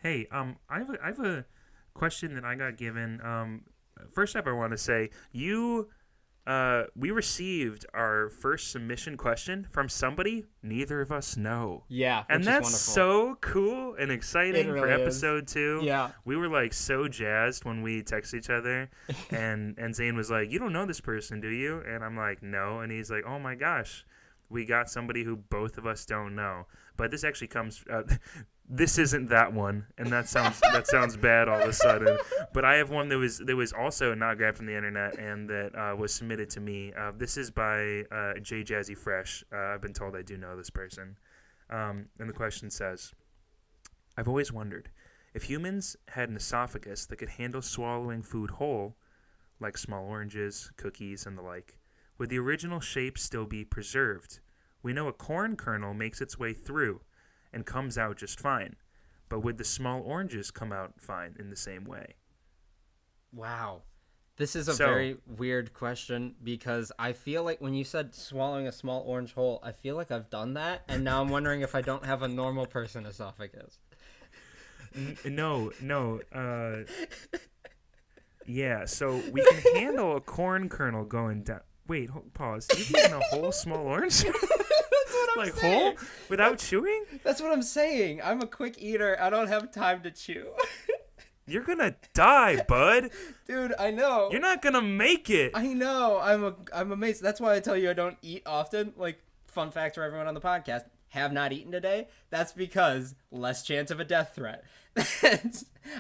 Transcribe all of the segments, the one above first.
Hey, I have a question that I got given. First up, I want to say we received our first submission question from somebody neither of us know. Yeah, And which is that's wonderful. so cool and It exciting for really is. episode 2. Yeah. We were like so jazzed when we texted each other, and Zane was like, "You don't know this person, do you?" And I'm like, "No." And he's like, "Oh my gosh, we got somebody who both of us don't know." But this actually comes. This isn't that one, and that sounds bad all of a sudden. But I have one that was also not grabbed from the internet and that was submitted to me. This is by J Jazzy Fresh. I've been told I do know this person, and the question says, "I've always wondered if humans had an esophagus that could handle swallowing food whole, like small oranges, cookies, and the like. Would the original shape still be preserved? We know a corn kernel makes its way through and comes out just fine, but would the small oranges come out fine in the same way?" Wow. This is a So, very weird question because I feel like when you said swallowing a small orange whole, I feel like I've done that, and now I'm wondering if I don't have a normal person esophagus. no, no, yeah, so we can handle a corn kernel going down. Wait, pause. You've eaten a whole small orange? That's what I'm Like saying. whole? Without chewing? That's what I'm saying. I'm a quick eater. I don't have time to chew. You're gonna die, bud. Dude, I know. You're not gonna make it. I know. I'm amazed. That's why I tell you I don't eat often. Like, fun fact for everyone on the podcast, have not eaten today. That's because less chance of a death threat.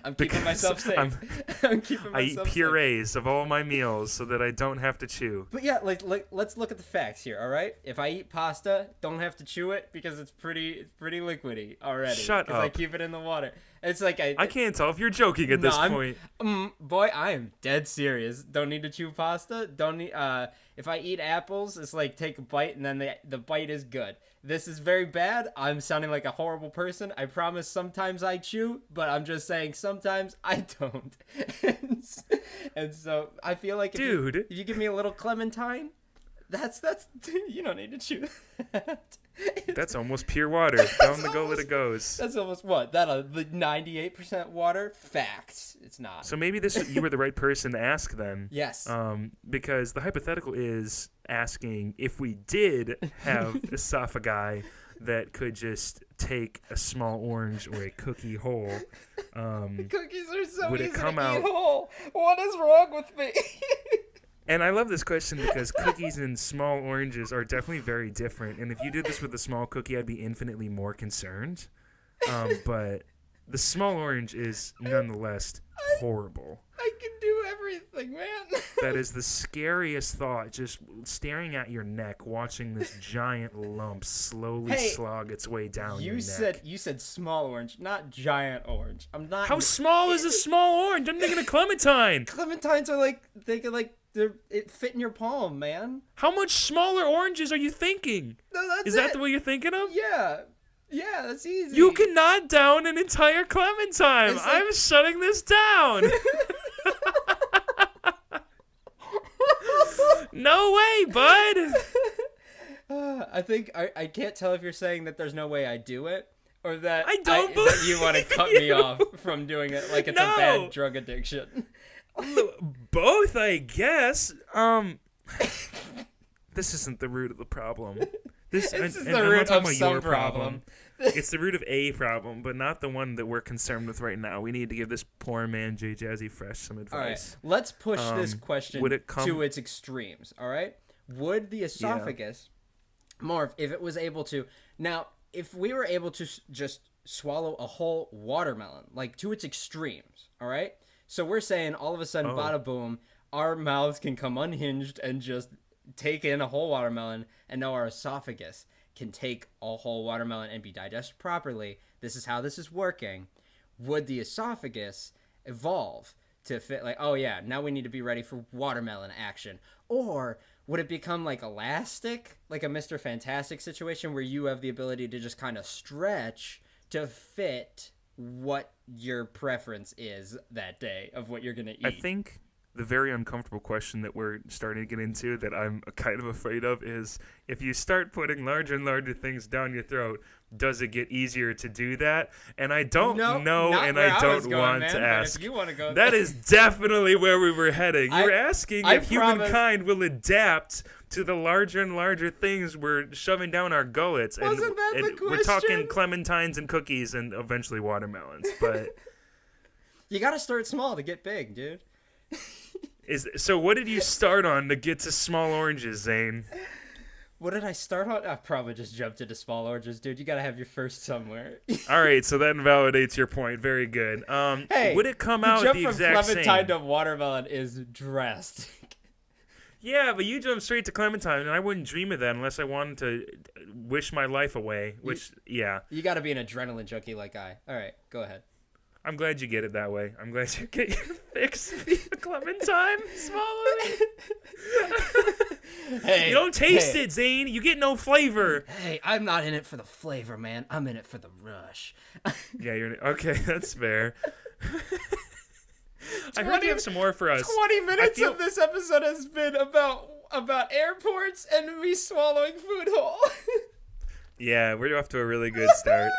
I'm keeping myself safe. I'm keeping I eat myself safe. purees of all my meals so that I don't have to chew. But yeah, like let's look at the facts here, all right? If I eat pasta, don't have to chew it because it's pretty liquidy already. Shut Because I up. keep it in the water. It's like I can't tell if you're joking at this point. boy, I am dead serious. Don't need to chew pasta. Don't need. If I eat apples, it's like take a bite and then the bite is good. This is very bad. I'm sounding like a horrible person. I promise. Sometimes I chew, but I'm just saying sometimes I don't. and so I feel like if you give me a little clementine, that's you don't need to chew that. That's almost pure water. Down the gullet it goes. That's almost what? That 98% water? Facts. It's not. So maybe you were the right person to ask then. Yes. Because the hypothetical is asking if we did have esophagi that could just take a small orange or a cookie whole. Cookies are so would it easy come to out- eat whole. What is wrong with me? And I love this question because cookies and small oranges are definitely very different. And if you did this with a small cookie, I'd be infinitely more concerned. But the small orange is nonetheless horrible. I can do everything, man. That is the scariest thought, just staring at your neck, watching this giant lump slowly Hey, slog its way down your You neck. said small orange, not giant orange. I'm not. How small is a small orange? I'm thinking of clementine. Clementines are like it fit in your palm, man. How much smaller oranges are you thinking? No, that's Is that it. the way you're thinking of? Yeah, that's easy. You can knock down an entire clementine. It's like- I'm shutting this down. No way, bud. I think I can't tell if you're saying that there's no way I do it or that I don't that you want to believe cut me you. off from doing it like it's a No. bad drug addiction. Both, I guess. This isn't the root of the problem. This is and the I'm not root talking of about some your problem. It's the root of a problem, but not the one that we're concerned with right now. We need to give this poor man J Jazzy Fresh some All advice. right, let's push this question would it come- to its extremes. All right, would the esophagus, Marv, if it was able to, now if we were able to just swallow a whole watermelon, like to its extremes, all right? So we're saying all of a sudden, bada boom, our mouths can come unhinged and just take in a whole watermelon, and now our esophagus can take a whole watermelon and be digested properly. This is how this is working. Would the esophagus evolve to fit like, oh yeah, now we need to be ready for watermelon action? Or would it become like elastic, like a Mr. Fantastic situation where you have the ability to just kind of stretch to fit what your preference is that day of what you're going to eat? I think the very uncomfortable question that we're starting to get into that I'm kind of afraid of is, if you start putting larger and larger things down your throat, does it get easier to do that? And I don't know, and I don't want to ask. If you want to go that is definitely where we were heading. You're asking if humankind will adapt to the larger and larger things we're shoving down our gullets. Wasn't that the question? We're talking clementines and cookies and eventually watermelons. But you got to start small to get big, dude. So what did you start on to get to small oranges, Zane? What did I start on? I probably just jumped into small oranges, dude. You got to have your first somewhere. All right, so that invalidates your point. Very good. Hey, would it come out the exact same? Jump from clementine to watermelon is drastic. Yeah, but you jumped straight to clementine, and I wouldn't dream of that unless I wanted to wish my life away, yeah. You got to be an adrenaline junkie like I. All right, go ahead. I'm glad you get it that way. I'm glad you get your fix via clementine swallowing. Hey, you don't taste it, Zane. You get no flavor. Hey, I'm not in it for the flavor, man. I'm in it for the rush. Yeah, okay. That's fair. I heard you have some more for us. 20 minutes of this episode has been about airports and me swallowing food whole. Yeah, we're off to a really good start.